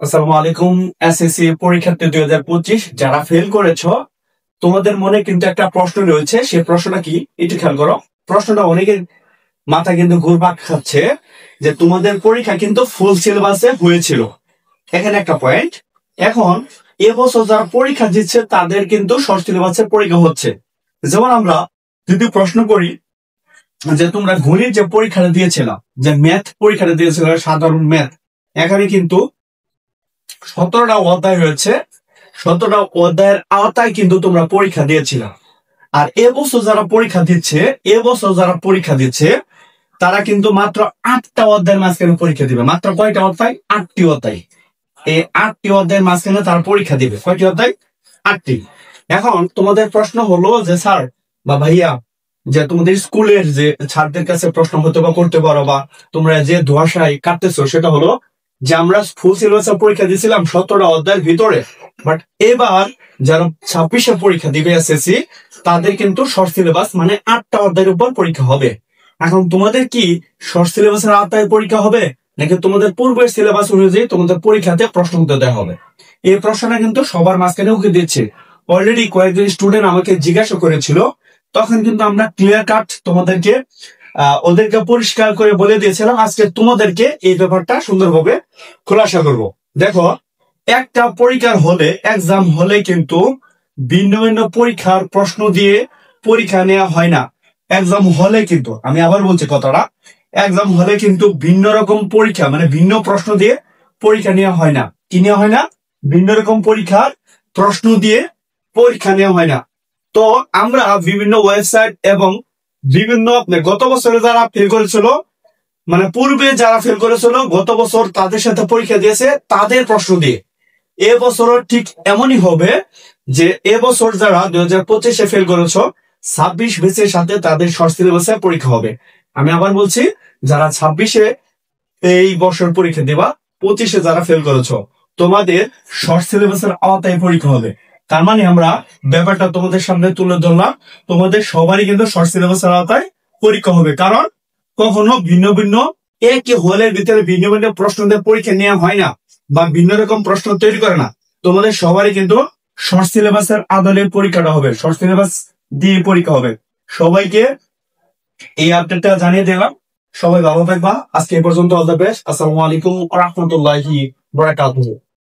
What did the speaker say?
আসসালামু আলাইকুম। এসএসসি পরীক্ষার্থী 2025 যারা ফেল করেছো, তোমাদের মনে কিন্তু একটা প্রশ্ন রয়েছে। সেই প্রশ্নটা কি একটু খেয়াল করো। প্রশ্নটা অনেকের মাথা কিন্তু ঘুরপাক খাচ্ছে যে তোমাদের পরীক্ষা কিন্তু ফুল সিলেবাসে হয়েছিল। এখানে একটা পয়েন্ট। এখন এবছর যারা পরীক্ষা দিচ্ছে তাদের কিন্তু শর্ট সিলেবাসের পরীক্ষা হচ্ছে। যেমন আমরা যদি প্রশ্ন করি যে তোমরা গণিত যে পরীক্ষাটা দিয়েছিলাম, যে ম্যাথ পরীক্ষাটা দিয়েছিল, সাধারণ ম্যাথ, এখানে কিন্তু 17টা অধ্যায় রয়েছে। 17টা অধ্যায়ের আওতায় কিন্তু তোমরা পরীক্ষা দিয়েছিল। আর এবছর যারা পরীক্ষা দিচ্ছে তারা কিন্তু মাত্র 8টা অধ্যায়ের মাঝখানে পরীক্ষা দিবে। মাত্র কয়টা অধ্যায়? 8টি অধ্যায়। এই 8টি অধ্যায়ের মাঝখানে তারা পরীক্ষা দিবে। কয়টি অধ্যায়? 8টি। এখন তোমাদের প্রশ্ন হলো যে স্যার বা ভাইয়া, যে তোমাদের স্কুলের যে ছাত্রদের কাছে প্রশ্ন হতে বা করতে পারো, বা তোমরা যে ধোঁয়াশায় কাটতেছো, সেটা হলো যে আমরা ফুল সিলেবাসের পরীক্ষা দিয়েছিলাম 17টা অধ্যায়ের ভিতরে, বাট এবার যারা 26-এ পরীক্ষা দিবে এসএসসি, তাদের কিন্তু শর্ট সিলেবাস মানে 8টা অধ্যায়ের উপর পরীক্ষা হবে। এখন তোমাদের কি শর্ট সিলেবাসের আওতায় পরীক্ষা হবে, নাকি তোমাদের পূর্বের সিলেবাস অনুযায়ী তোমাদের পরীক্ষাতে প্রশ্ন উত্তর দেওয়া হবে? এই প্রশ্নটা কিন্তু সবার মাঝখানে উঠে দিচ্ছে। অলরেডি কয়েকজন স্টুডেন্ট আমাকে জিজ্ঞাসা করেছিল, তখন কিন্তু আমরা ক্লিয়ার কাট তোমাদেরকে ওদেরকে পরিষ্কার করে বলে দিয়েছিলাম। আজকে তোমাদেরকে এই ব্যাপারটা সুন্দরভাবে খোলাসা করব। দেখো, একটা পরীক্ষার হলে, এক্সাম হলে কিন্তু ভিন্ন ভিন্ন পরীক্ষার প্রশ্ন দিয়ে পরীক্ষা নেওয়া হয় না। এক্সাম হলে কিন্তু, আমি আবার বলছি কথাটা, এক্সাম হলে কিন্তু ভিন্ন রকম পরীক্ষা মানে ভিন্ন প্রশ্ন দিয়ে পরীক্ষা নেওয়া হয় না। কি নেওয়া হয় না? ভিন্ন রকম পরীক্ষার প্রশ্ন দিয়ে পরীক্ষা নেওয়া হয় না। তো আমরা বিভিন্ন ওয়েবসাইট এবং বিভিন্ন গত বছরে যারা ফেল করেছিল, মানে পূর্বে যারা ফেল করেছিল গত বছর, তাদের সাথে পরীক্ষা দিয়েছে তাদের প্রশ্ন দিয়ে এবছরও ঠিক এমনই হবে। যে এবছর যারা 2025-এ ফেল করেছ, 26 ব্যাচের সাথে তাদের শর্ট সিলেবাসে পরীক্ষা হবে। আমি আবার বলছি, যারা 26-এ এই বছর পরীক্ষা দিবা, 25-এ যারা ফেল করেছো, তোমাদের শর্ট সিলেবাসের আওতায় পরীক্ষা হবে। তার মানে আমরা ব্যাপারটা তোমাদের সামনে তুলে ধরলাম, তোমাদের সবারই কিন্তু শর্ট সিলেবাসের আওতায় পরীক্ষা হবে। কারণ কখনো ভিন্ন ভিন্ন একই হলের ভিতরে ভিন্ন ভিন্ন প্রশ্ন দিয়ে পরীক্ষা নেওয়া হয় না, বা ভিন্ন রকম প্রশ্ন তৈরি করে না। তোমাদের সবারই কিন্তু শর্ট সিলেবাসের আদলে পরীক্ষাটা হবে, শর্ট সিলেবাস দিয়ে পরীক্ষা হবে। সবাইকে এই আপডেটটা জানিয়ে দিলাম। সবাই ভালো থাকবা। আজকে এই পর্যন্ত। All the best. আসসালামু আলাইকুম ওয়া রাহমাতুল্লাহি ওয়া বারাকাতুহু।